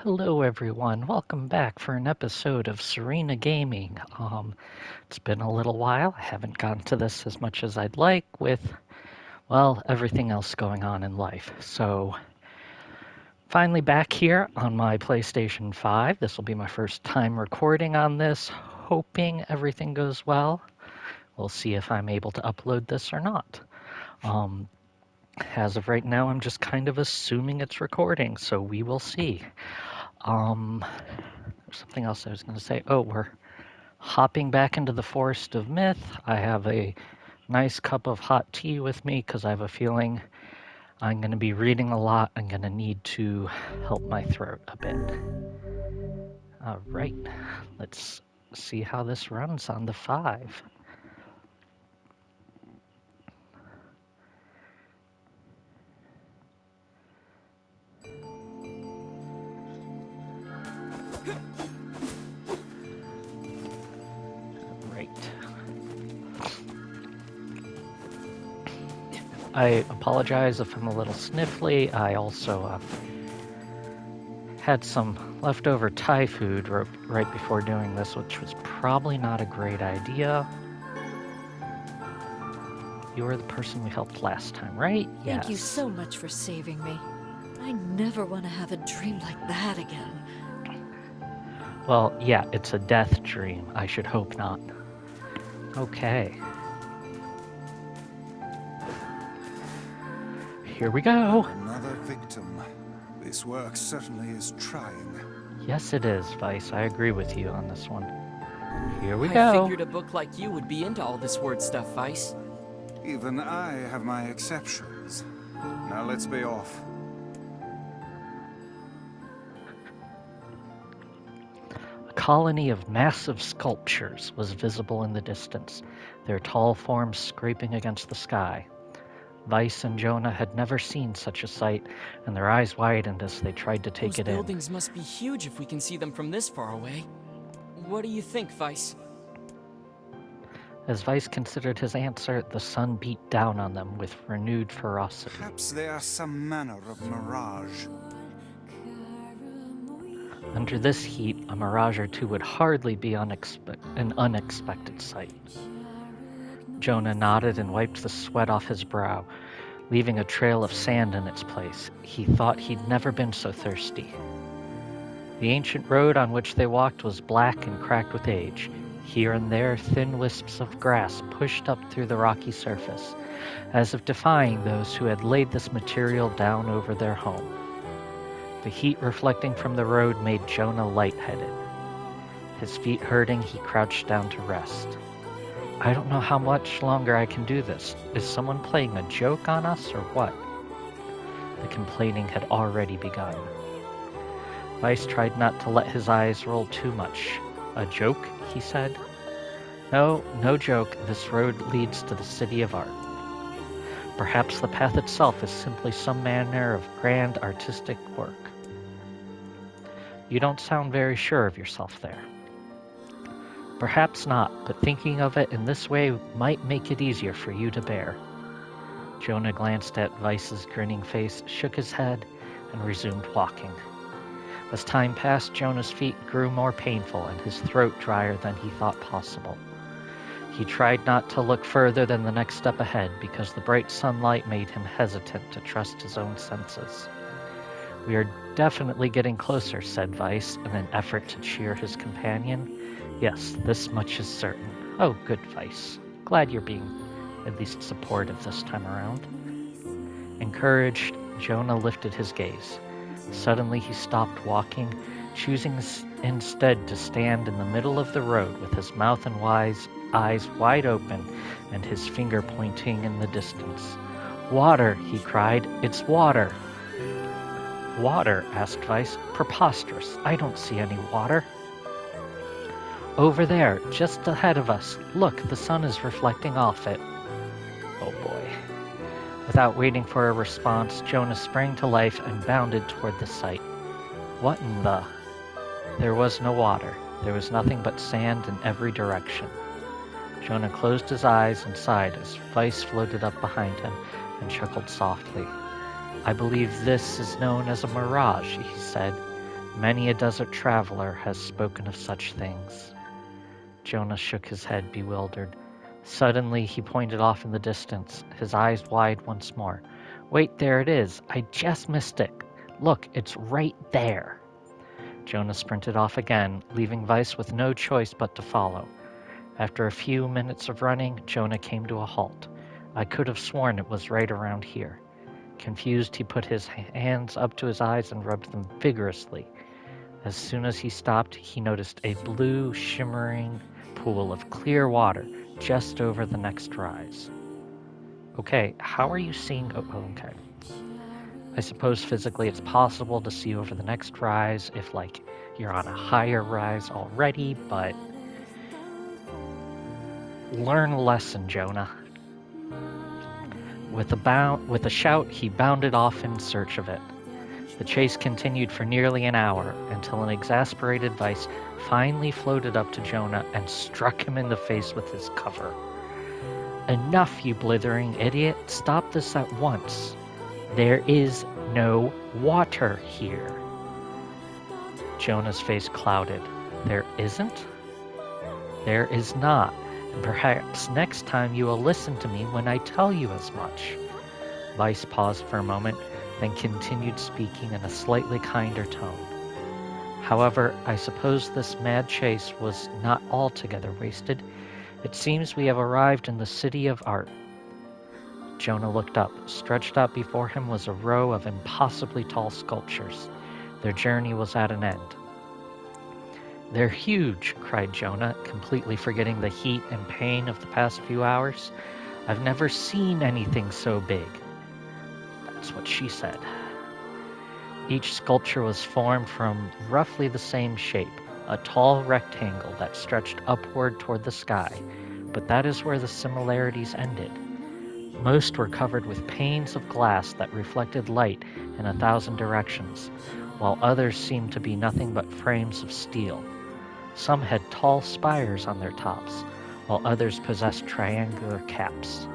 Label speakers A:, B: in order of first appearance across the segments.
A: Hello, everyone. Welcome back for an episode of Serena Gaming. It's been a little while. I haven't gotten to this as much as I'd like with, well, everything else going on in life. So, finally back here on my PlayStation 5. This will be my first time recording on this, hoping everything goes well. We'll see if I'm able to upload this or not. Um, as of right now, I'm just kind of assuming it's recording, so we will see. There's something else I was going to say. Oh, we're hopping back into the Forest of Myth. I have a nice cup of hot tea with me because I have a feeling I'm going to be reading a lot. I'm going to need to help my throat a bit. All right, let's see how this runs on the 5. Right. I apologize if I'm a little sniffly. I also had some leftover Thai food right before doing this, which was probably not a great idea. You were the person we helped last time, right? Yes.
B: Thank you so much for saving me. I never want to have a dream like that again.
A: Well, yeah, it's a death dream. I should hope not. Okay. Here we go.
C: Another victim. This work certainly is trying.
A: Yes, it is, Vice. I agree with you on this one. Here we
D: I
A: go.
D: figured a book like you would be into all this word stuff, Vice.
C: Even I have my exceptions. Now let's be off.
A: A colony of massive sculptures was visible in the distance, their tall forms scraping against the sky. Vice and Jonah had never seen such a sight, and their eyes widened as they tried to take
D: Those
A: it in.
D: buildings must be huge if we can see them from this far away. What do you think, Vice?
A: As Vice considered his answer, the sun beat down on them with renewed ferocity.
C: Perhaps they are some manner of mirage.
A: Under this heat, a mirage or two would hardly be an unexpected sight. Jonah nodded and wiped the sweat off his brow, leaving a trail of sand in its place. He thought he'd never been so thirsty. The ancient road on which they walked was black and cracked with age. Here and there, thin wisps of grass pushed up through the rocky surface, as if defying those who had laid this material down over their home. The heat reflecting from the road made Jonah lightheaded. His feet hurting, he crouched down to rest. I don't know how much longer I can do this. Is someone playing a joke on us or what? The complaining had already begun. Vice tried not to let his eyes roll too much. A joke, he said. No joke. This road leads to the city of art. Perhaps the path itself is simply some manner of grand artistic work. You don't sound very sure of yourself there. Perhaps not, but thinking of it in this way might make it easier for you to bear. Jonah glanced at Vice's grinning face, shook his head, and resumed walking. As time passed, Jonah's feet grew more painful and his throat drier than he thought possible. He tried not to look further than the next step ahead because the bright sunlight made him hesitant to trust his own senses. We are definitely getting closer, said Vice, in an effort to cheer his companion. Yes, this much is certain. Oh, good, Vice. Glad you're being at least supportive this time around. Encouraged, Jonah lifted his gaze. Suddenly he stopped walking, choosing instead to stand in the middle of the road with his mouth and eyes wide open and his finger pointing in the distance. Water, he cried. It's water. Water? Asked Vice. Preposterous. I don't see any water. Over there, just ahead of us. Look, the sun is reflecting off it. Oh boy. Without waiting for a response, Jonah sprang to life and bounded toward the sight. What in the... There was no water. There was nothing but sand in every direction. Jonah closed his eyes and sighed as Vice floated up behind him and chuckled softly. I believe this is known as a mirage, he said. Many a desert traveler has spoken of such things. Jonah shook his head, bewildered. Suddenly, he pointed off in the distance, his eyes wide once more. Wait, there it is. I just missed it. Look, it's right there. Jonah sprinted off again, leaving Weiss with no choice but to follow. After a few minutes of running, Jonah came to a halt. I could have sworn it was right around here. Confused, he put his hands up to his eyes and rubbed them vigorously. As soon as he stopped, he noticed a blue, shimmering pool of clear water just over the next rise. Okay, how are you seeing? Okay. I suppose physically it's possible to see over the next rise if, like, you're on a higher rise already, but learn a lesson, Jonah. With a shout, he bounded off in search of it. The chase continued for nearly an hour, until an exasperated Weiss finally floated up to Jonah and struck him in the face with his cover. Enough, you blithering idiot! Stop this at once! There is no water here. Jonah's face clouded. There isn't? There is not. And perhaps next time you will listen to me when I tell you as much. Weiss paused for a moment, then continued speaking in a slightly kinder tone. However, I suppose this mad chase was not altogether wasted. It seems we have arrived in the city of art. Jonah looked up. Stretched out before him was a row of impossibly tall sculptures. Their journey was at an end. They're huge, cried Jonah, completely forgetting the heat and pain of the past few hours. I've never seen anything so big. That's what she said. Each sculpture was formed from roughly the same shape, a tall rectangle that stretched upward toward the sky, but that is where the similarities ended. Most were covered with panes of glass that reflected light in 1,000 directions, while others seemed to be nothing but frames of steel. Some had tall spires on their tops, while others possessed triangular caps.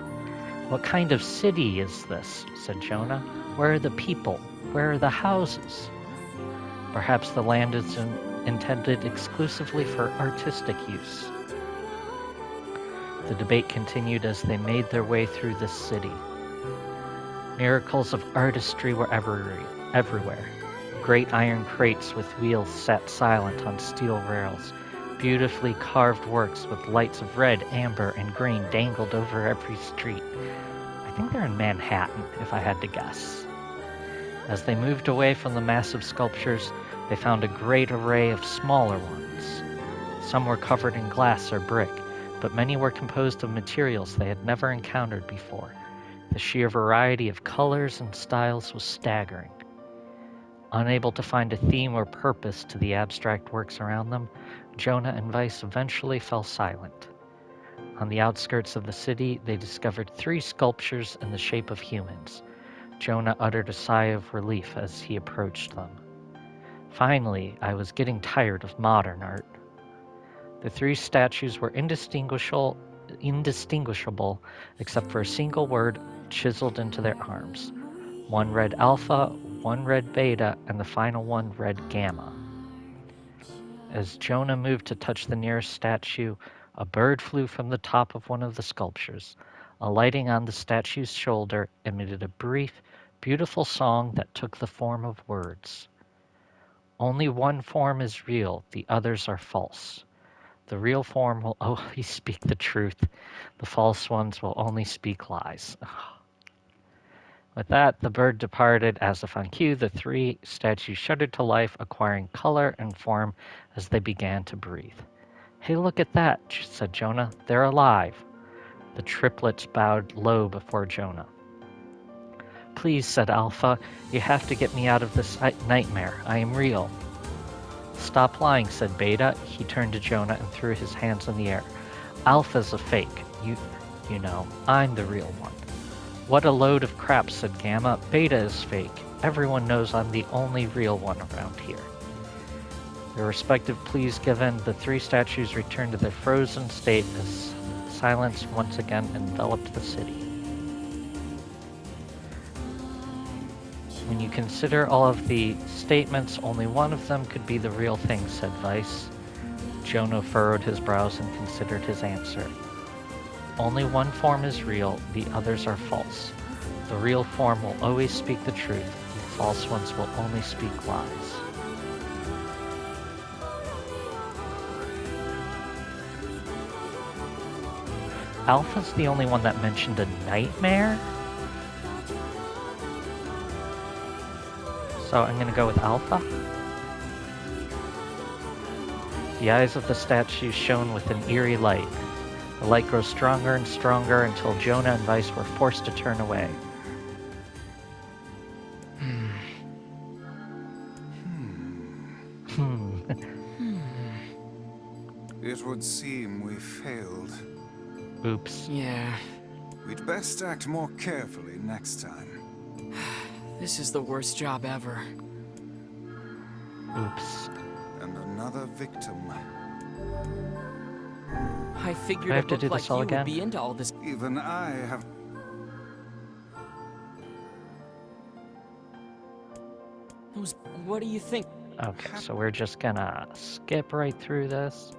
A: What kind of city is this? Said Jonah. Where are the people? Where are the houses? Perhaps the land is intended exclusively for artistic use. The debate continued as they made their way through this city. Miracles of artistry were everywhere. Great iron crates with wheels sat silent on steel rails. Beautifully carved works with lights of red, amber, and green dangled over every street. I think they're in Manhattan, if I had to guess. As they moved away from the massive sculptures, they found a great array of smaller ones. Some were covered in glass or brick, but many were composed of materials they had never encountered before. The sheer variety of colors and styles was staggering. Unable to find a theme or purpose to the abstract works around them, Jonah and Weiss eventually fell silent. On the outskirts of the city, they discovered 3 sculptures in the shape of humans. Jonah uttered a sigh of relief as he approached them. Finally, I was getting tired of modern art. The 3 statues were indistinguishable except for a single word chiseled into their arms. One read Alpha, one read Beta, and the final one read Gamma. As Jonah moved to touch the nearest statue, a bird flew from the top of one of the sculptures. Alighting on the statue's shoulder, emitted a brief, beautiful song that took the form of words. Only one form is real, the others are false. The real form will always speak the truth. The false ones will only speak lies. With that, the bird departed. As if on cue, the 3 statues shuddered to life, acquiring color and form as they began to breathe. Hey, look at that, said Jonah. They're alive. The triplets bowed low before Jonah. Please, said Alpha, you have to get me out of this nightmare. I am real. Stop lying, said Beta. He turned to Jonah and threw his hands in the air. Alpha's a fake. You know, I'm the real one. What a load of crap, said Gamma. Beta is fake. Everyone knows I'm the only real one around here. Their respective pleas given, the 3 statues returned to their frozen state as silence once again enveloped the city. When you consider all of the statements, only one of them could be the real thing, said Weiss. Jonah furrowed his brows and considered his answer. Only one form is real, the others are false. The real form will always speak the truth, the false ones will only speak lies. Alpha's the only one that mentioned a nightmare? So I'm gonna go with Alpha. The eyes of the statue shone with an eerie light. The light grows stronger and stronger until Jonah and Weiss were forced to turn away.
C: It would seem we failed.
A: Oops.
D: Yeah,
C: We'd best act more carefully next time.
D: this is the worst job ever.
A: Oops.
C: And another victim.
D: I figured
A: I have
D: a
A: to
D: book
A: do
D: like
A: this all
D: you
A: again?
D: would be into all this.
C: Even I have...
D: What do you think?
A: Okay, so we're just gonna skip right through this.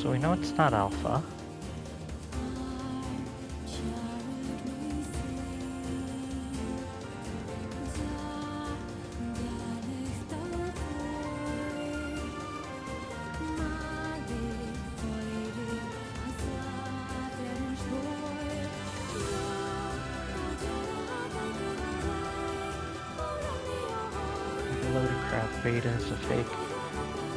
A: So we know it's not Alpha. Load of crap, Beta is a fake.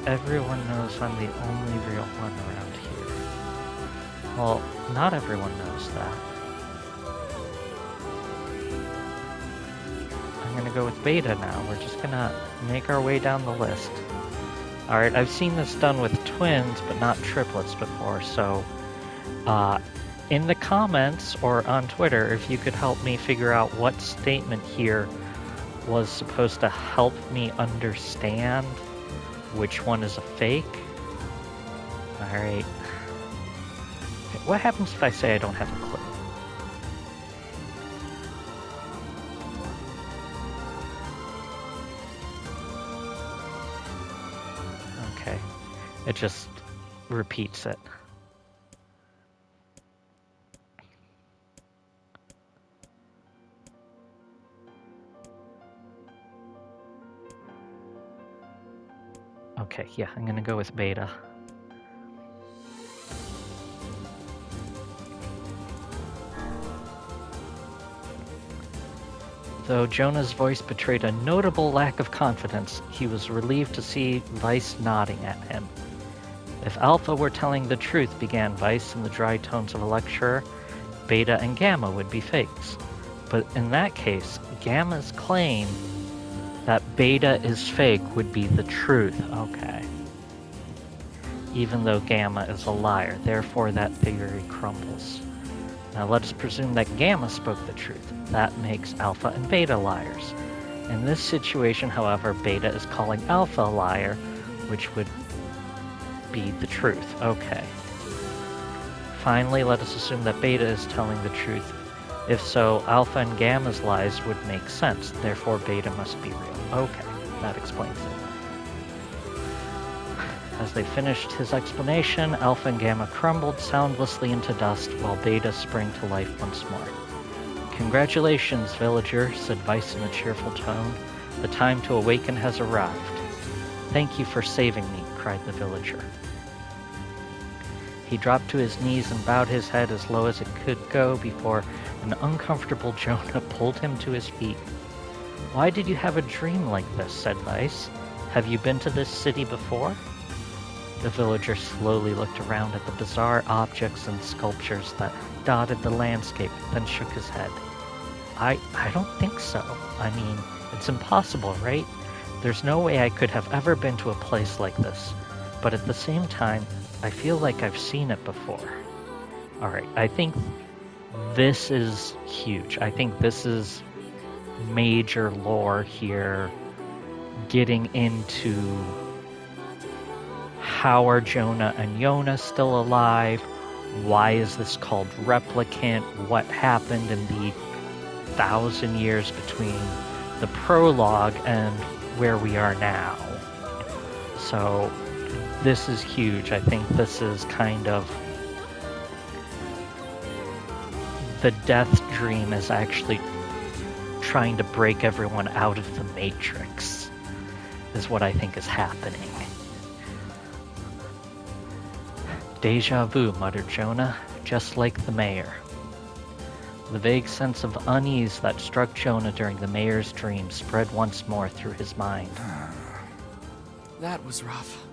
A: Everyone knows I'm the only real one around here. Well, not everyone knows that. I'm gonna go with Beta now. We're just gonna make our way down the list. Alright, I've seen this done with twins, but not triplets before, so... in the comments or on Twitter, if you could help me figure out what statement here was supposed to help me understand which one is a fake. Alright. What happens if I say I don't have a clue? Okay. It just repeats it. Okay, yeah, I'm gonna go with Beta. Though Jonah's voice betrayed a notable lack of confidence, he was relieved to see Weiss nodding at him. If Alpha were telling the truth, began Weiss in the dry tones of a lecturer, Beta and Gamma would be fakes. But in that case, Gamma's claim that Beta is fake would be the truth. Okay. Even though Gamma is a liar, therefore that theory crumbles. Now let us presume that Gamma spoke the truth. That makes Alpha and Beta liars. In this situation, however, Beta is calling Alpha a liar, which would be the truth. Okay. Finally, let us assume that Beta is telling the truth. If so, Alpha and Gamma's lies would make sense. Therefore, Beta must be real. Okay, that explains it. As they finished his explanation, Alpha and Gamma crumbled soundlessly into dust while Beta sprang to life once more. Congratulations, villager, said Vice in a cheerful tone. The time to awaken has arrived. Thank you for saving me, cried the villager. He dropped to his knees and bowed his head as low as it could go before an uncomfortable Jonah pulled him to his feet. Why did you have a dream like this? Said Vice. Have you been to this city before? The villager slowly looked around at the bizarre objects and sculptures that dotted the landscape, then shook his head. I don't think so. I mean, it's impossible, right? There's no way I could have ever been to a place like this. But at the same time, I feel like I've seen it before. Alright, I think this is huge. I think this is major lore here, getting into how are Jonah and Yona still alive? Why is this called Replicant? What happened in the 1,000 years between the prologue and where we are now? So this is huge. I think this is kind of the death dream is actually trying to break everyone out of the Matrix, is what I think is happening. Deja vu, muttered Jonah, just like the mayor. The vague sense of unease that struck Jonah during the mayor's dream spread once more through his mind.
D: That was rough.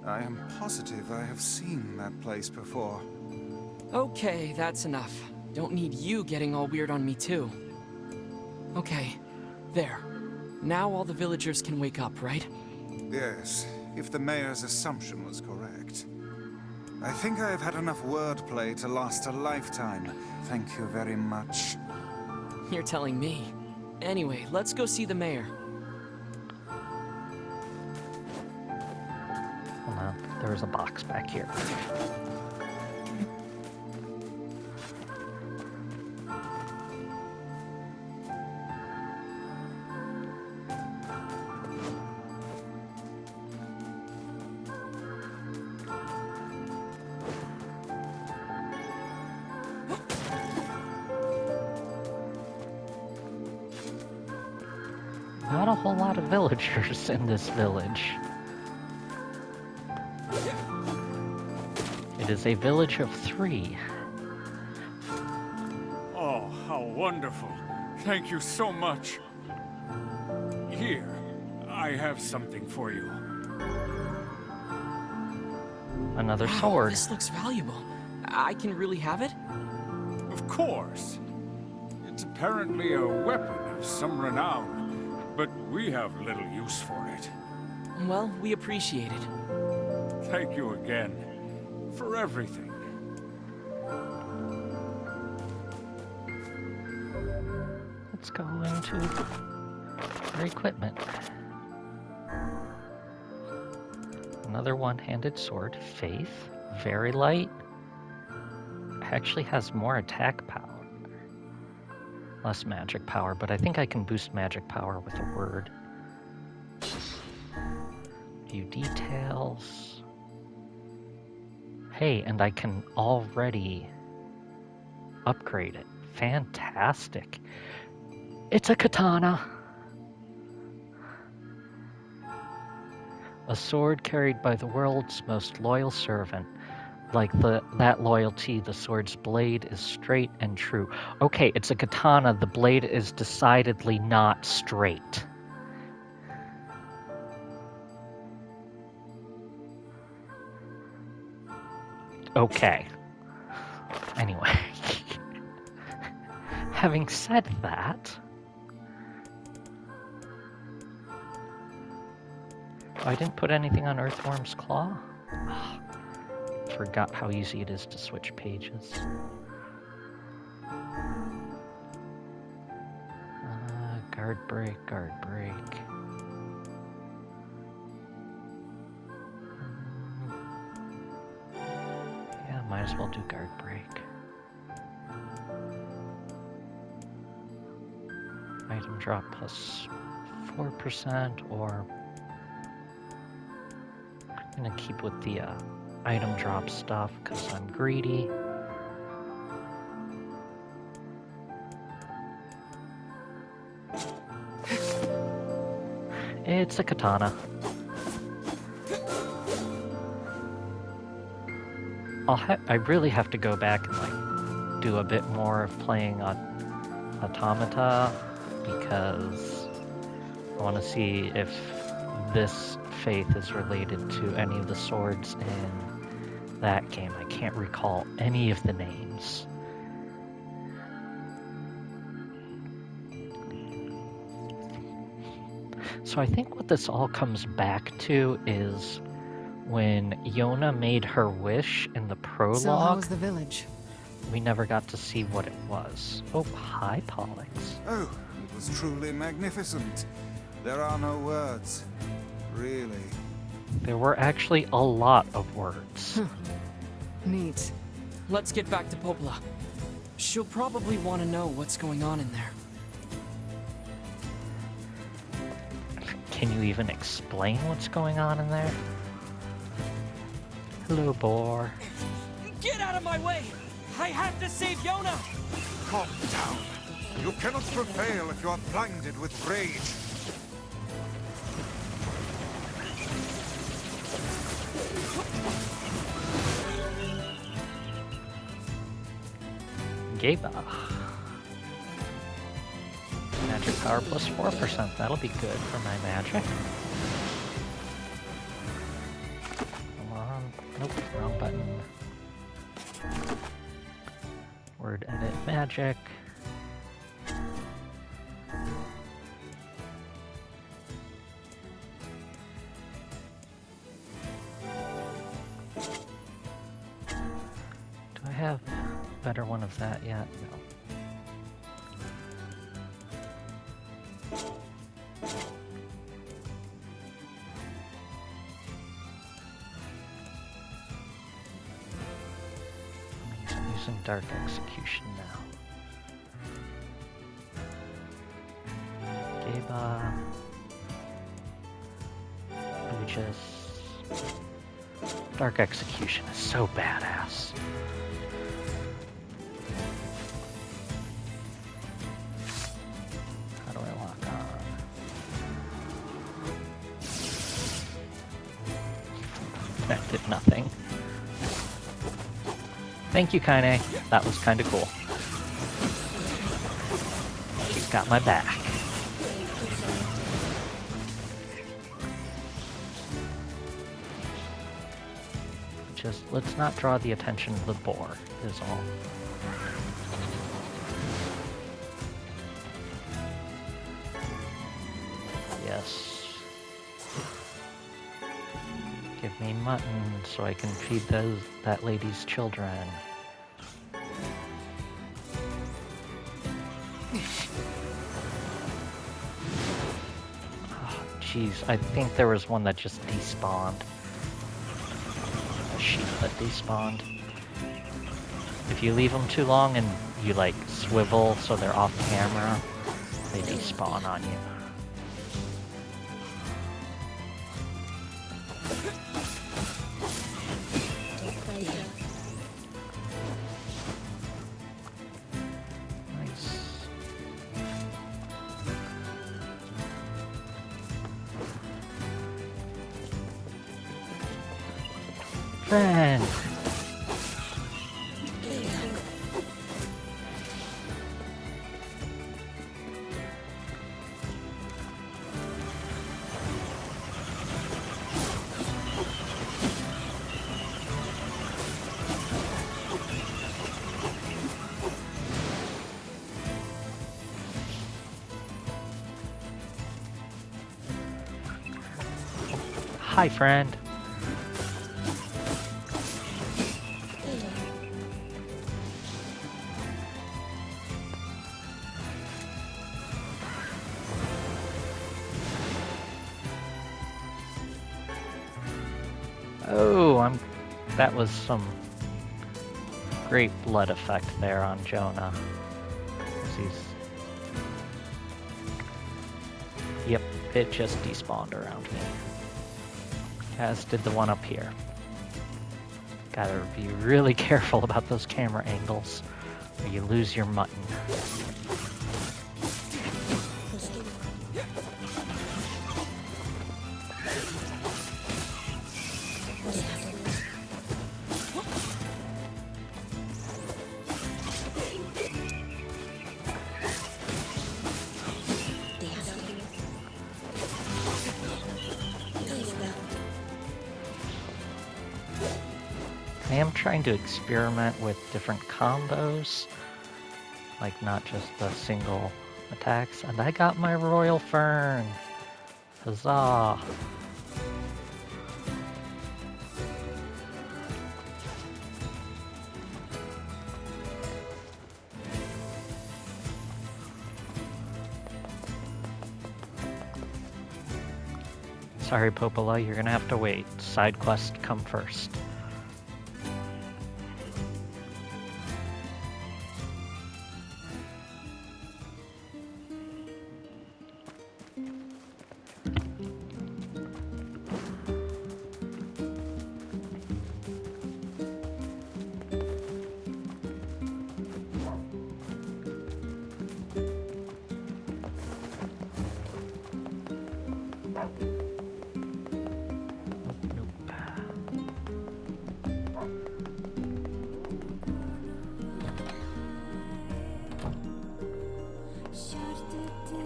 C: I am positive I have seen that place before.
D: Okay, that's enough. Don't need you getting all weird on me too. Okay, there. Now all the villagers can wake up, right?
C: Yes, if the mayor's assumption was correct. I think I have had enough wordplay to last a lifetime. Thank you very much.
D: You're telling me. Anyway, let's go see the mayor.
A: Hold on, there was a box back here. Not a whole lot of villagers in this village. It is a village of 3.
E: Oh, how wonderful. Thank you so much. Here, I have something for you.
A: Another
D: Wow,
A: sword.
D: This looks valuable. I can really have it?
E: Of course. It's apparently a weapon of some renown, but we have little use for it.
D: Well, we appreciate it.
E: Thank you again for everything.
A: Let's go into our equipment. Another one-handed sword. Faith. Very light. Actually has more attack power. Less magic power, but I think I can boost magic power with a word. View details. Hey, and I can already upgrade it. Fantastic. It's a katana. A sword carried by the world's most loyal servant. Like that loyalty, the sword's blade is straight and true. Okay, it's a katana. The blade is decidedly not straight. Okay. Anyway. Having said that... I didn't put anything on Earthworm's Claw? Forgot how easy it is to switch pages. Guard break, guard break. Yeah, might as well do guard break. Item drop plus 4% or I'm gonna keep with the item drop stuff because I'm greedy. It's a katana. I really have to go back and like do a bit more of playing on Automata because I want to see if this faith is related to any of the swords in that game. I can't recall any of the names. So I think what this all comes back to is when Yona made her wish in the prologue.
F: So how was the village?
A: We never got to see what it was. Oh, hi, Pollux.
C: Oh, it was truly magnificent. There are no words. Really.
A: There were actually a lot of words.
F: Neat.
D: Let's get back to Popla. She'll probably want to know what's going on in there.
A: Can you even explain what's going on in there? Hello, boar.
D: Get out of my way! I have to save Yona!
C: Calm down. You cannot prevail if you are blinded with rage.
A: Geba. Magic power plus 4%. That'll be good for my magic. Come on. Nope, wrong button. Word edit magic. Do I have a better one of that yet? No. I'm using Dark Execution now. Geba. Lucius. Dark Execution is so badass. How do I lock on? That did nothing. Thank you, Kaine. That was kind of cool. She's got my back. Just let's not draw the attention of the boar, is all. Yes. Give me mutton so I can feed that lady's children. Oh, jeez, I think there was one that just despawned. A sheep that despawned. If you leave them too long and you like swivel so they're off camera, they despawn on you. Friend. Hi, friend. Oh, that was some great blood effect there on Jonah. Yep, it just despawned around me. as did the one up here. Gotta be really careful about those camera angles, or you lose your mutton. I am trying to experiment with different combos, like not just the single attacks, and I got my Royal Fern! Huzzah! Sorry, Popola, you're gonna have to wait. Side quest come first.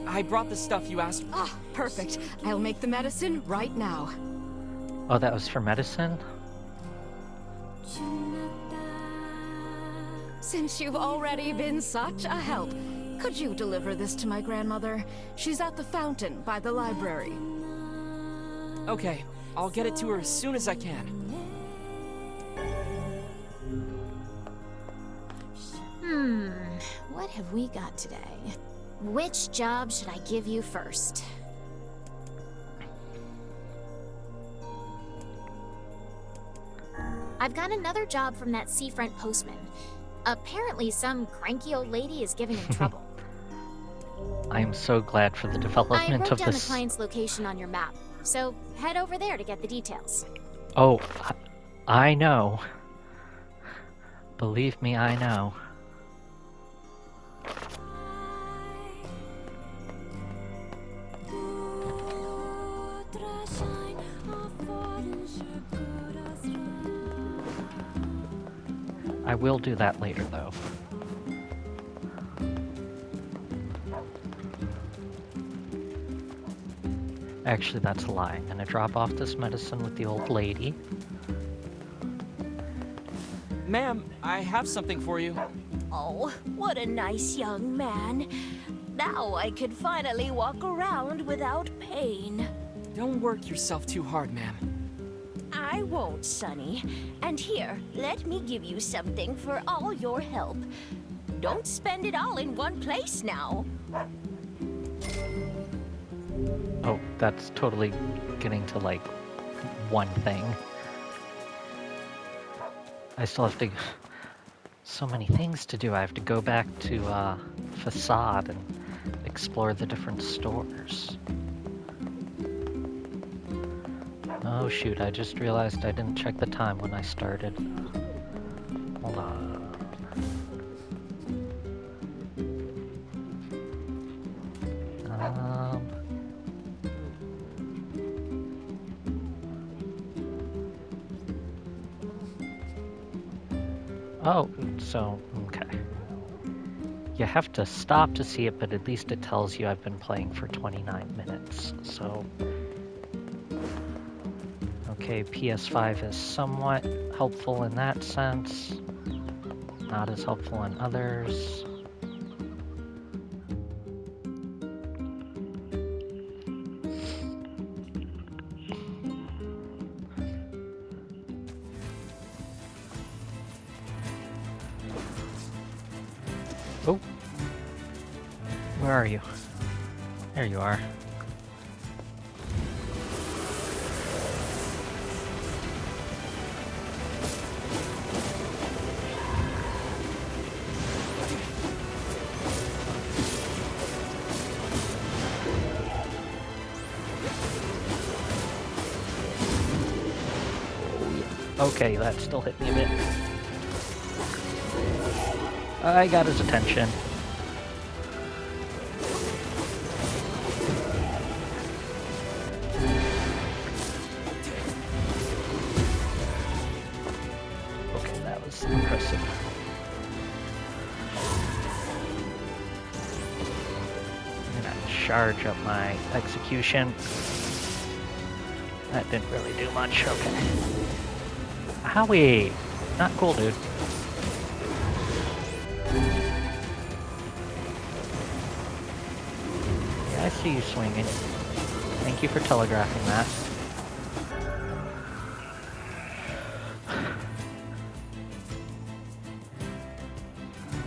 D: I brought the stuff you asked.
F: Ah, perfect. I'll make the medicine right now.
A: Oh, that was for medicine?
F: Since you've already been such a help, could you deliver this to my grandmother? She's at the fountain by the library.
D: Okay, I'll get it to her as soon as I can.
G: What have we got today? Which job should I give you first? I've got another job from that seafront postman. Apparently some cranky old lady is giving him trouble.
A: I am so glad for the
G: I
A: development
G: wrote
A: of
G: down the
A: this.
G: client's location on your map, so head over there to get the details.
A: Oh, I know. Believe me, I know. I will do that later, though. Actually, that's a lie. I'm gonna drop off this medicine with the old lady.
D: Ma'am, I have something for you.
H: Oh, what a nice young man. Now I could finally walk around without pain.
D: Don't work yourself too hard, ma'am.
H: I won't, Sonny. And here, let me give you something for all your help. Don't spend it all in one place now.
A: Oh, that's totally getting to, like, one thing. I still have to... So many things to do. I have to go back to, Facade and explore the different stores. Oh shoot, I just realized I didn't check the time when I started. Hold on. Oh, so, okay. You have to stop to see it, but at least it tells you I've been playing for 29 minutes, so... Okay, PS5 is somewhat helpful in that sense. Not as helpful in others. Oh! Where are you? There you are. Okay, that still hit me a bit. I got his attention. Okay, that was impressive. I'm gonna charge up my execution. That didn't really do much, okay. Howie! Not cool, dude. Yeah, I see you swinging. Thank you for telegraphing that.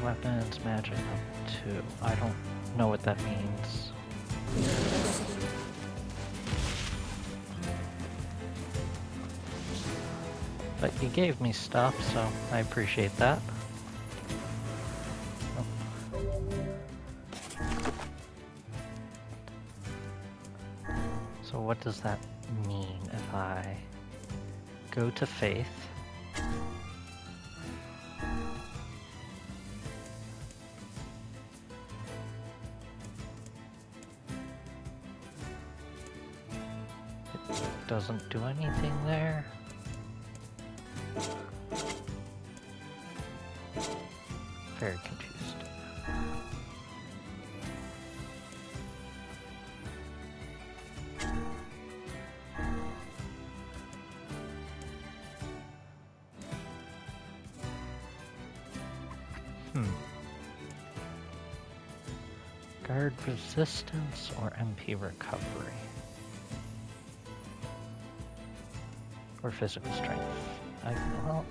A: Weapons, magic up 2. I don't know what that means. But you gave me stuff, so I appreciate that. Oh. So what does that mean if I go to Faith? It doesn't do anything there. Very confused. Guard resistance or MP recovery? Or physical strength? Well,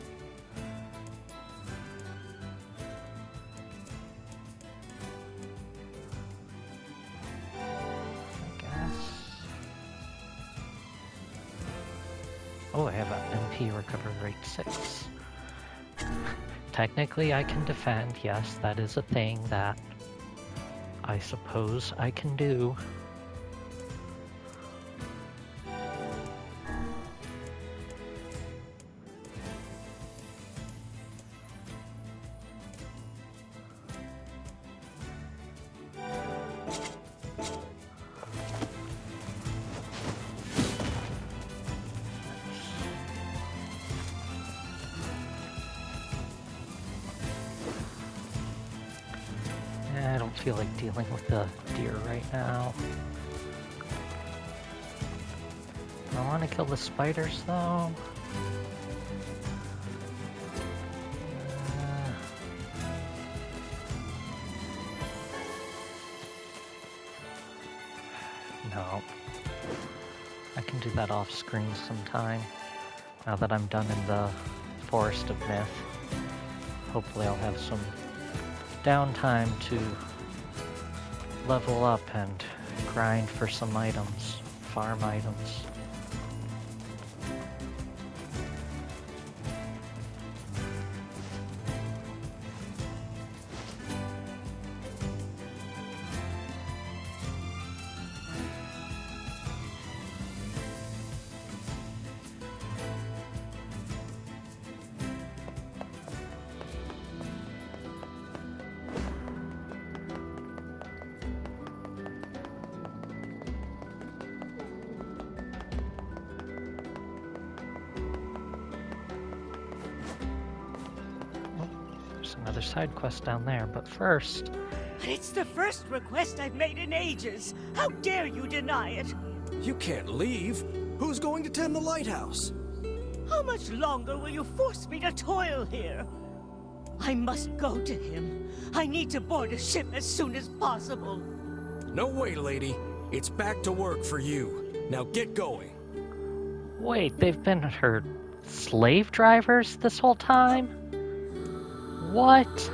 A: oh, I have an MP recovery rate 6. Technically, I can defend. Yes, that is a thing that I suppose I can do. I don't feel like dealing with the deer right now. I want to kill the spiders though. No. I can do that off screen sometime. Now that I'm done in the Forest of Myth. Hopefully I'll have some downtime to level up and grind for some items, farm items. Another side quest down there, but first...
I: It's the first request I've made in ages. How dare you deny it?
J: You can't leave. Who's going to tend the lighthouse?
I: How much longer will you force me to toil here? I must go to him. I need to board a ship as soon as possible.
J: No way, lady. It's back to work for you. Now get going.
A: Wait, they've been her slave drivers this whole time? What?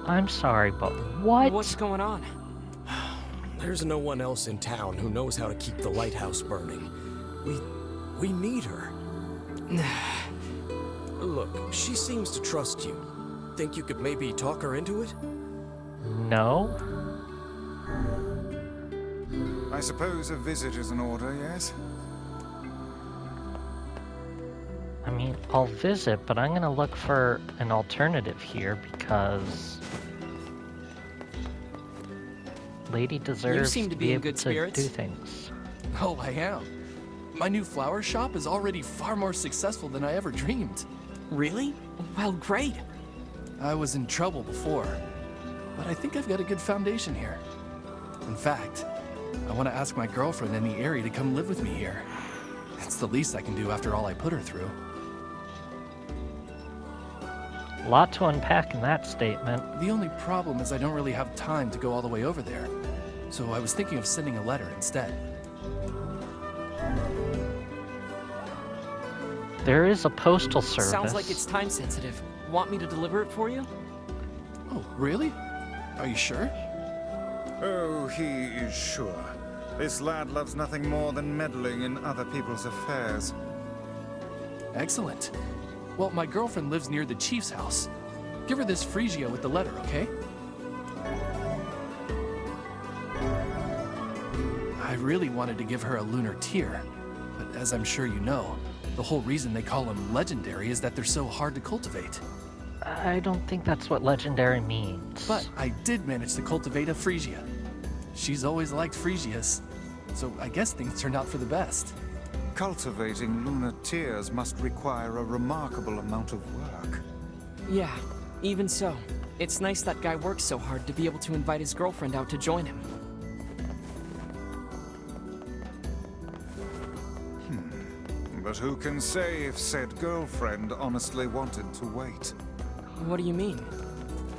A: I'm sorry, but what?
D: What's going on?
J: There's no one else in town who knows how to keep the lighthouse burning. We need her. Look, she seems to trust you. Think you could maybe talk her into it?
A: No.
C: I suppose a visit is in order, yes?
A: I mean, I'll visit, but I'm gonna look for an alternative here because Lady deserves
D: seem to
A: to
D: be
A: be
D: in
A: able
D: good
A: to
D: spirits.
A: do things.
J: Oh, I am. My new flower shop is already far more successful than I ever dreamed.
D: Really? Well, great.
J: I was in trouble before, but I think I've got a good foundation here. In fact, I want to ask my girlfriend in the area to come live with me here. It's the least I can do after all I put her through.
A: A lot to unpack in that statement.
J: The only problem is I don't really have time to go all the way over there. So I was thinking of sending a letter instead.
A: There is a postal service.
D: Sounds like it's time sensitive. Want me to deliver it for you?
J: Oh, really? Are you sure?
C: Oh, he is sure. This lad loves nothing more than meddling in other people's affairs.
J: Excellent. Well, my girlfriend lives near the chief's house. Give her this Phrygia with the letter, okay? I really wanted to give her a lunar tear, but as I'm sure you know, the whole reason they call them legendary is that they're so hard to cultivate.
A: I don't think that's what legendary means.
J: But I did manage to cultivate a Phrygia. She's always liked Phrygias, so I guess things turned out for the best.
C: Cultivating lunar tears must require a remarkable amount of work.
D: Yeah, even so. It's nice that guy works so hard to be able to invite his girlfriend out to join him.
C: But who can say if said girlfriend honestly wanted to wait?
D: What do you mean?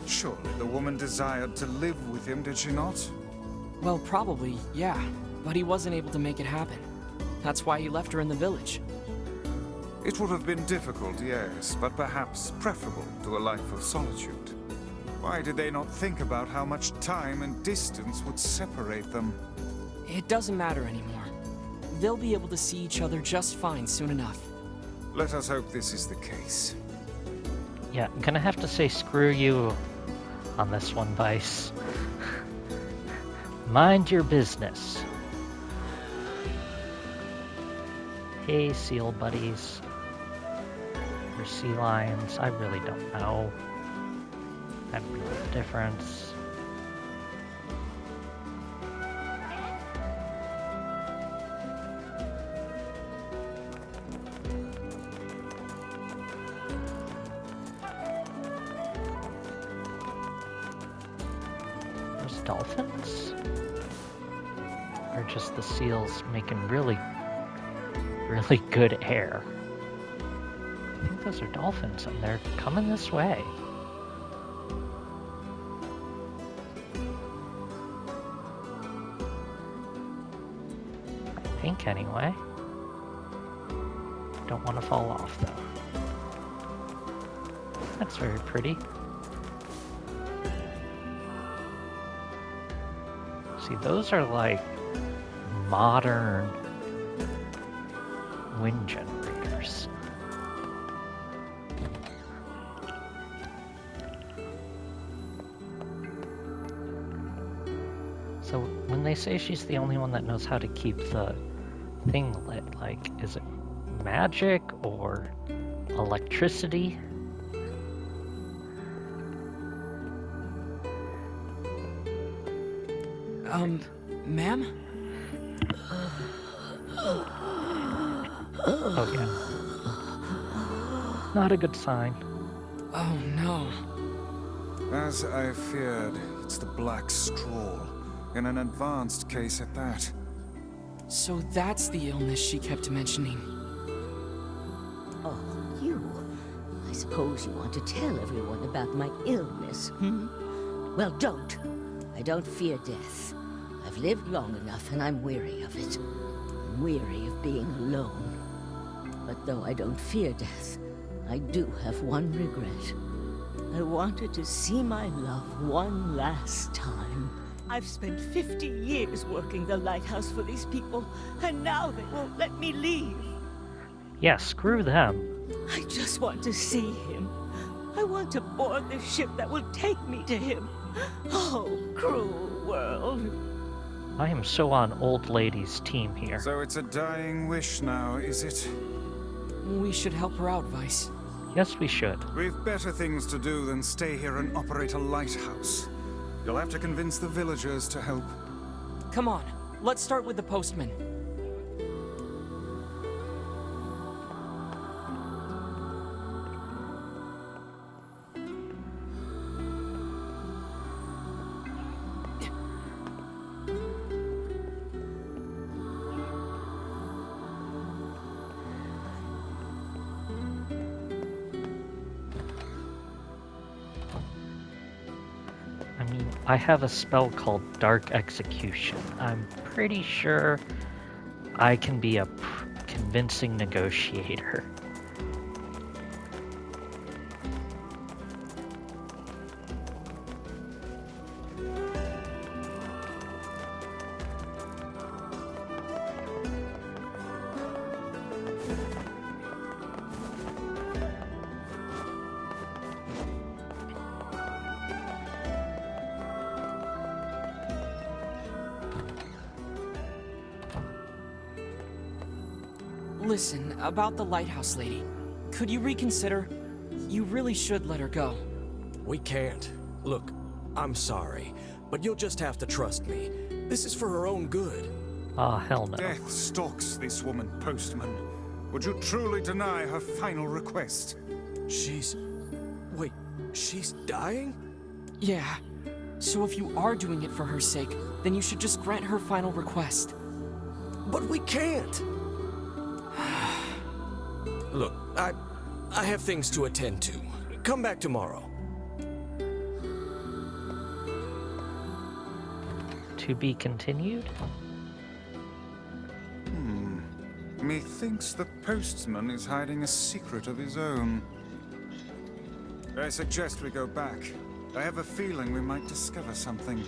C: Surely the woman desired to live with him, did she not?
D: Well, probably, yeah. But he wasn't able to make it happen. That's why he left her in the village.
C: It would have been difficult, yes, but perhaps preferable to a life of solitude. Why did they not think about how much time and distance would separate them?
D: It doesn't matter anymore. They'll be able to see each other just fine soon enough.
C: Let us hope this is the case.
A: Yeah, I'm gonna have to say screw you on this one, Vice. Mind your business. Hey, seal buddies. Or sea lions, I really don't know. I don't know the difference. Those dolphins? Or just the seals making really good air? I think those are dolphins, and they're coming this way. I think, anyway. Don't want to fall off, though. That's very pretty. See, those are like modern wind generators. So when they say she's the only one that knows how to keep the thing lit, like, is it magic or electricity?
D: Ma'am?
A: Oh yeah. Not a good sign.
D: Oh no.
C: As I feared, it's the black straw. In an advanced case at that.
D: So that's the illness she kept mentioning.
I: Oh, you. I suppose you want to tell everyone about my illness, hmm? Well, don't. I don't fear death. I've lived long enough and I'm weary of it. I'm weary of being alone. But though I don't fear death, I do have one regret. I wanted to see my love one last time. I've spent 50 years working the lighthouse for these people, and now they won't let me leave.
A: Yeah, screw them.
I: I just want to see him. I want to board the ship that will take me to him. Oh, cruel world.
A: I am so on old lady's team here.
C: So it's a dying wish now, is it?
D: We should help her out, Vice.
A: Yes, we should.
C: We've better things to do than stay here and operate a lighthouse. You'll have to convince the villagers to help.
D: Come on, let's start with the postman.
A: I have a spell called Dark Execution. I'm pretty sure I can be a convincing negotiator.
D: Listen, about the lighthouse lady. Could you reconsider? You really should let her go.
K: We can't. Look, I'm sorry, but you'll just have to trust me. This is for her own good.
A: Ah, hell no.
C: Death stalks this woman, Postman. Would you truly deny her final request?
K: Wait, she's dying?
D: Yeah. So if you are doing it for her sake, then you should just grant her final request.
K: But we can't! Look, I have things to attend to. Come back tomorrow.
A: To be continued?
C: Methinks the postman is hiding a secret of his own. I suggest we go back. I have a feeling we might discover something.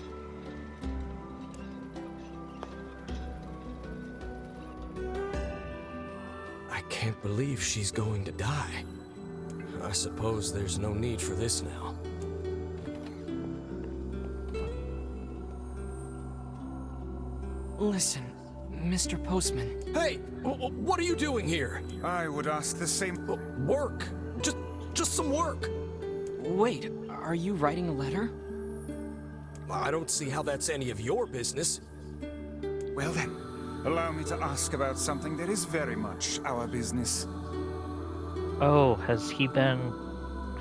K: I can't believe she's going to die. I suppose there's no need for this now.
D: Listen, Mr. Postman.
K: Hey! What are you doing here?
C: I would ask the same...
K: Work! Just some work!
D: Wait, are you writing a letter?
K: I don't see how that's any of your business.
C: Well then, allow me to ask about something that is very much our business.
A: Oh, has he been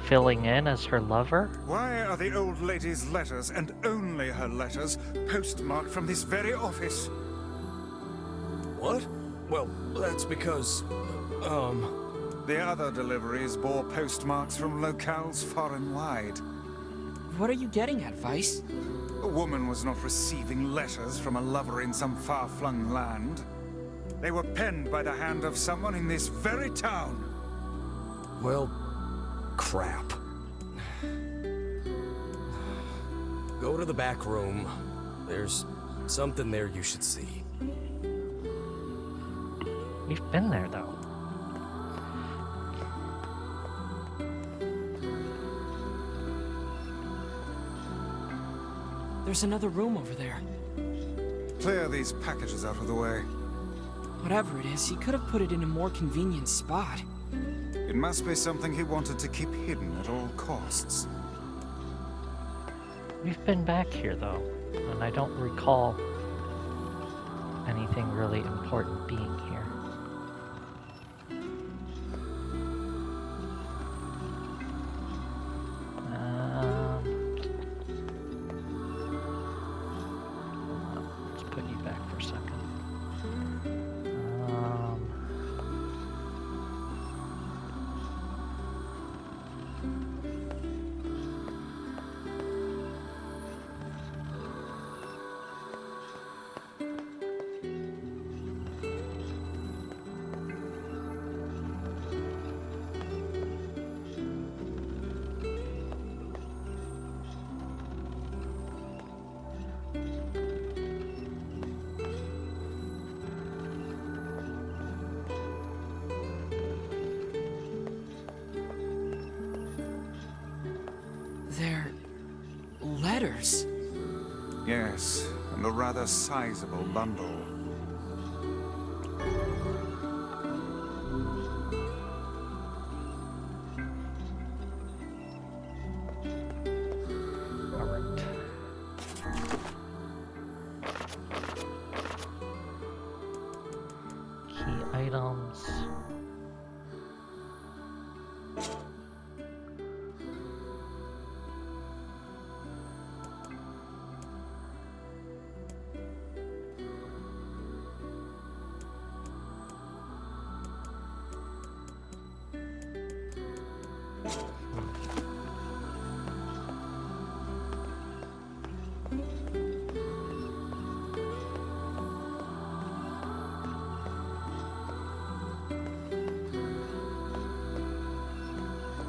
A: filling in as her lover?
C: Why are the old lady's letters, and only her letters, postmarked from this very office?
K: What? Well, that's because,
C: The other deliveries bore postmarks from locales far and wide.
D: What are you getting at, Vice?
C: A woman was not receiving letters from a lover in some far-flung land. They were penned by the hand of someone in this very town.
K: well, crap. Go to the back room. There's something there you should see.
A: We've been there, though.
D: There's another room over there.
C: Clear these packages out of the way.
D: Whatever it is, he could have put it in a more convenient spot.
C: It must be something he wanted to keep hidden at all costs.
A: We've been back here, though, and I don't recall anything really important being here. Let's put you back for a second.
D: They're letters.
C: Yes, and a rather sizable bundle.
A: Alright. Key items.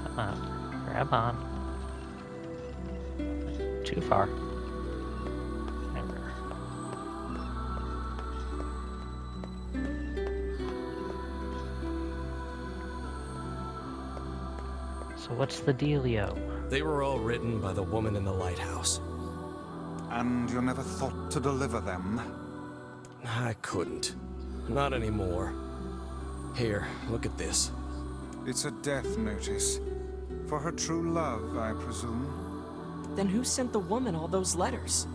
A: Come on, grab on. Too far. There. So what's the dealio?
K: They were all written by the woman in the lighthouse.
C: And you never thought to deliver them?
K: I couldn't. Not anymore. Here, look at this.
C: It's a death notice. For her true love, I presume.
D: Then who sent the woman all those letters?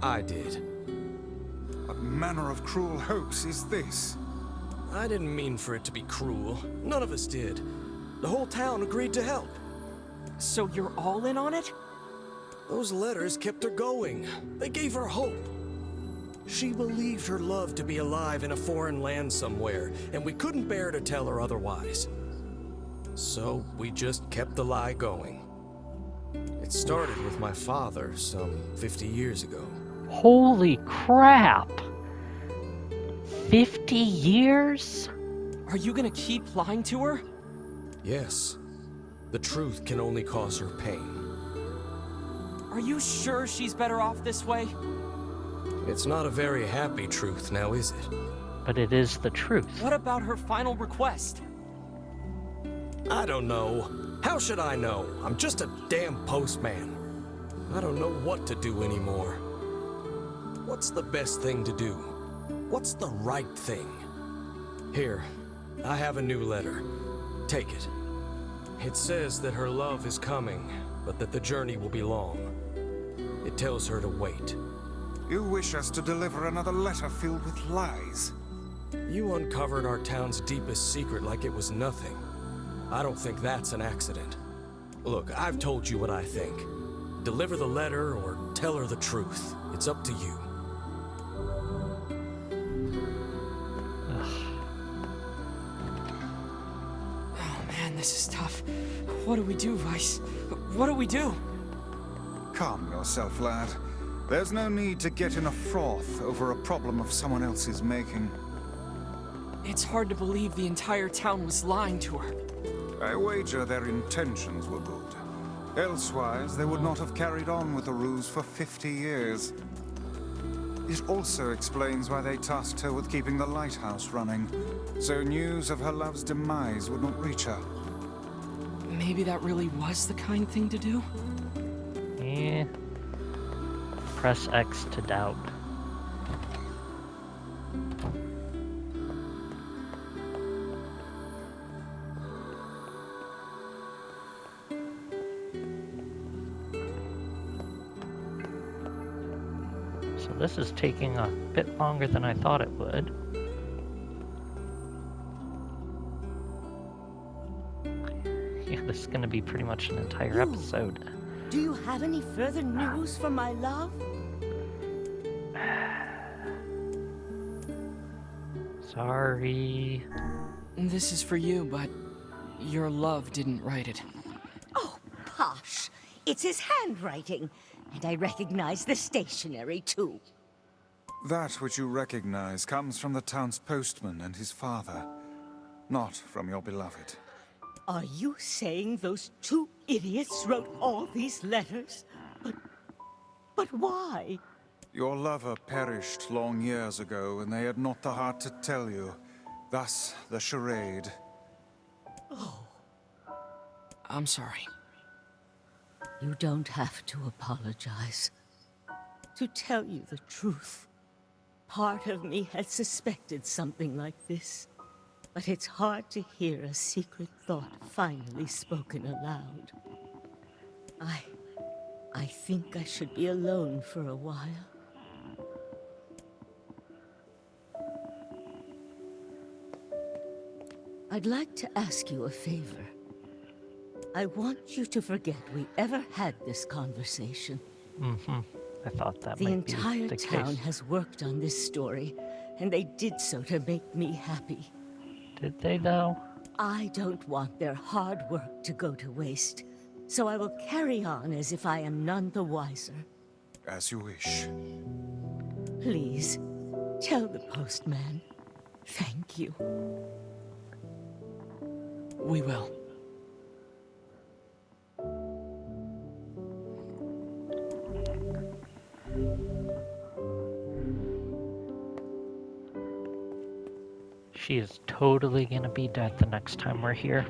K: I did.
C: What manner of cruel hoax is this?
K: I didn't mean for it to be cruel. None of us did. The whole town agreed to help.
D: So you're all in on it?
K: Those letters kept her going. They gave her hope. She believed her love to be alive in a foreign land somewhere, and we couldn't bear to tell her otherwise. So we just kept the lie going. It started with my father some 50 years ago.
A: Holy crap! 50 years?
D: Are you gonna keep lying to her?
K: Yes. The truth can only cause her pain.
D: Are you sure she's better off this way?
K: It's not a very happy truth now, is it?
A: But it is the truth.
D: What about her final request?
K: I don't know. How should I know? I'm just a damn postman. I don't know what to do anymore. What's the best thing to do? What's the right thing? Here, I have a new letter. Take it. It says that her love is coming, but that the journey will be long. It tells her to wait.
C: You wish us to deliver another letter filled with lies?
K: You uncovered our town's deepest secret like it was nothing. I don't think that's an accident. Look, I've told you what I think. Deliver the letter or tell her the truth. It's up to you.
D: Oh man, this is tough. What do we do, Vice? What do we do?
C: Calm yourself, lad. There's no need to get in a froth over a problem of someone else's making.
D: It's hard to believe the entire town was lying to her.
C: I wager their intentions were good. Elsewise, they would not have carried on with the ruse for 50 years. It also explains why they tasked her with keeping the lighthouse running, so news of her love's demise would not reach her.
D: Maybe that really was the kind thing to do?
A: Yeah. Press X to doubt. So this is taking a bit longer than I thought it would. Yeah, this is going to be pretty much an entire episode.
I: Do you have any further news for my love?
A: Sorry.
D: This is for you, but your love didn't write it.
I: Oh, posh. It's his handwriting. And I recognize the stationery, too.
C: That which you recognize comes from the town's postman and his father, not from your beloved.
I: Are you saying those two idiots wrote all these letters? But why?
C: Your lover perished long years ago, and they had not the heart to tell you. Thus, the charade.
I: Oh.
D: I'm sorry.
I: You don't have to apologize. To tell you the truth, part of me had suspected something like this. But it's hard to hear a secret thought finally spoken aloud. I think I should be alone for a while. I'd like to ask you a favor. I want you to forget we ever had this conversation.
A: Mm-hmm. I thought that
I: The
A: might be
I: entire
A: the
I: town
A: case.
I: has worked on this story, and they did so to make me happy.
A: Did they, though?
I: I don't want their hard work to go to waste, so I will carry on as if I am none the wiser.
C: As you wish.
I: Please, tell the postman. Thank you.
D: We will.
A: She is totally gonna be dead the next time we're here.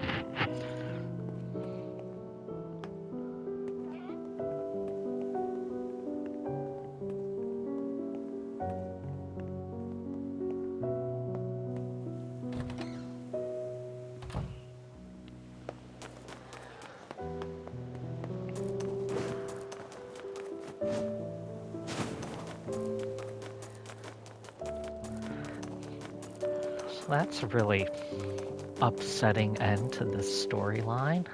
A: So that's a really upsetting end to this storyline.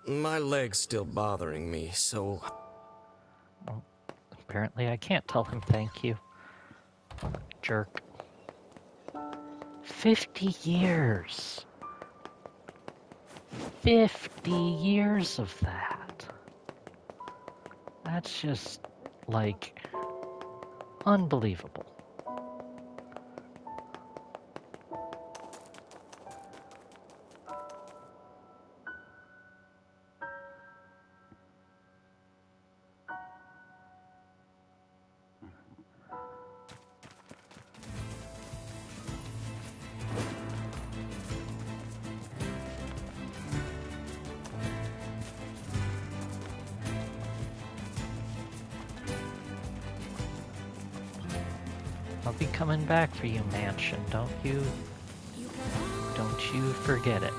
K: My leg's still bothering me, so...
A: Well, apparently I can't tell him thank you. Jerk. 50 years. 50 years of that. That's just, like, unbelievable. I'll be coming back for you, Mansion. Don't you forget it.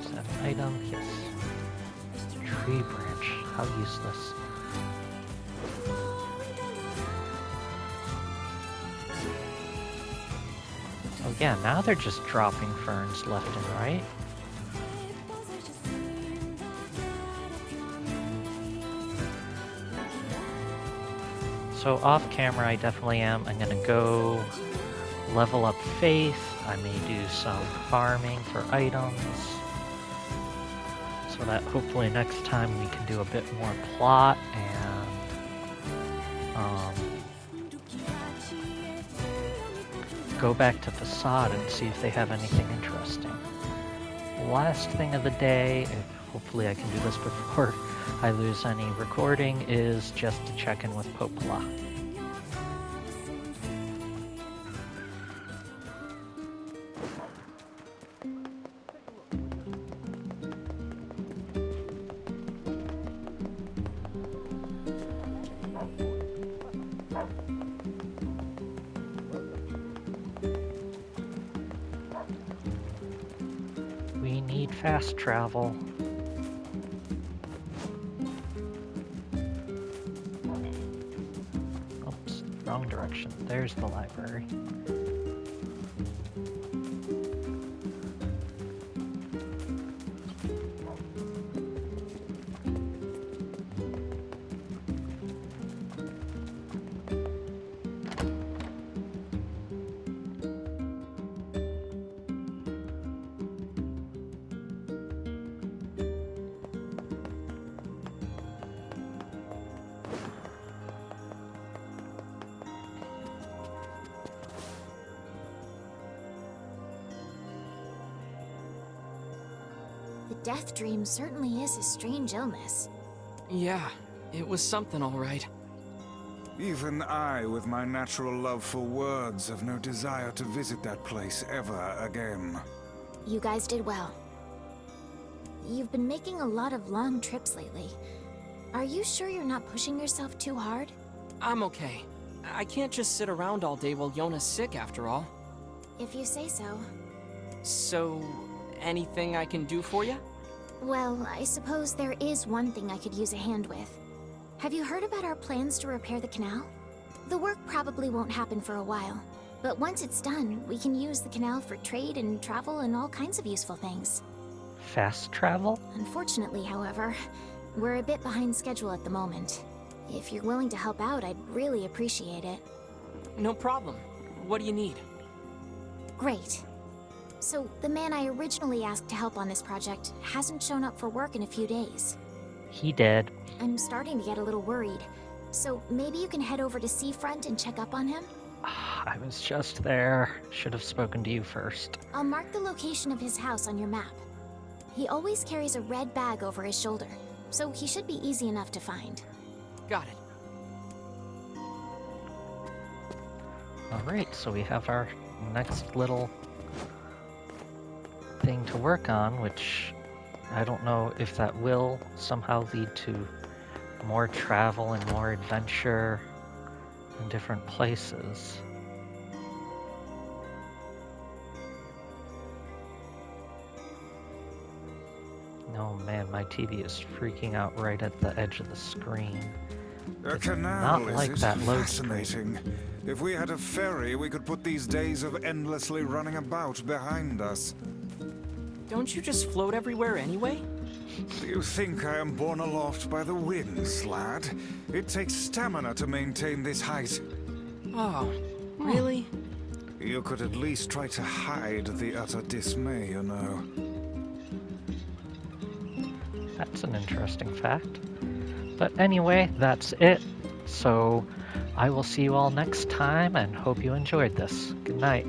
A: Is that an item? Yes. Tree branch. How useless. Oh yeah, now they're just dropping ferns left and right. So off camera I definitely am. I'm gonna go level up faith. I may do some farming for items. So that hopefully next time we can do a bit more plot and go back to Facade and see if they have anything interesting. Last thing of the day, hopefully I can do this before I lose any recording, is just to check in with Popola. We need fast travel. Oops, wrong direction. There's the library.
G: death dream certainly is a strange illness.
D: Yeah, it was something all right.
C: Even I, with my natural love for words, have no desire to visit that place ever again.
G: You guys did well. You've been making a lot of long trips lately. Are you sure you're not pushing yourself too hard?
D: I'm okay. I can't just sit around all day while Yona's sick, after all.
G: If you say so.
D: So, anything I can do for you?
G: Well, I suppose there is one thing I could use a hand with. Have you heard about our plans to repair the canal? The work probably won't happen for a while, but once it's done, we can use the canal for trade and travel and all kinds of useful things.
A: Fast travel?
G: Unfortunately, however, we're a bit behind schedule at the moment. If you're willing to help out, I'd really appreciate it.
D: No problem. What do you need?
G: Great. So, the man I originally asked to help on this project hasn't shown up for work in a few days.
A: He did.
G: I'm starting to get a little worried. So, maybe you can head over to Seafront and check up on him?
A: I was just there. Should have spoken to you first.
G: I'll mark the location of his house on your map. He always carries a red bag over his shoulder, so he should be easy enough to find.
D: Got it.
A: Alright, so we have our next little thing to work on, which I don't know if that will somehow lead to more travel and more adventure in different places. Oh man, my TV is freaking out right at the edge of the screen.
C: A
A: It's
C: canal,
A: not
C: is
A: like
C: it?
A: that load screen.
C: Fascinating. If we had a ferry, we could put these days of endlessly running about behind us.
D: Don't you just float everywhere anyway?
C: Do you think I am borne aloft by the winds, lad? It takes stamina to maintain this height.
D: Oh, really?
C: You could at least try to hide the utter dismay, you know.
A: That's an interesting fact. But anyway, that's it. So I will see you all next time and hope you enjoyed this. Good night.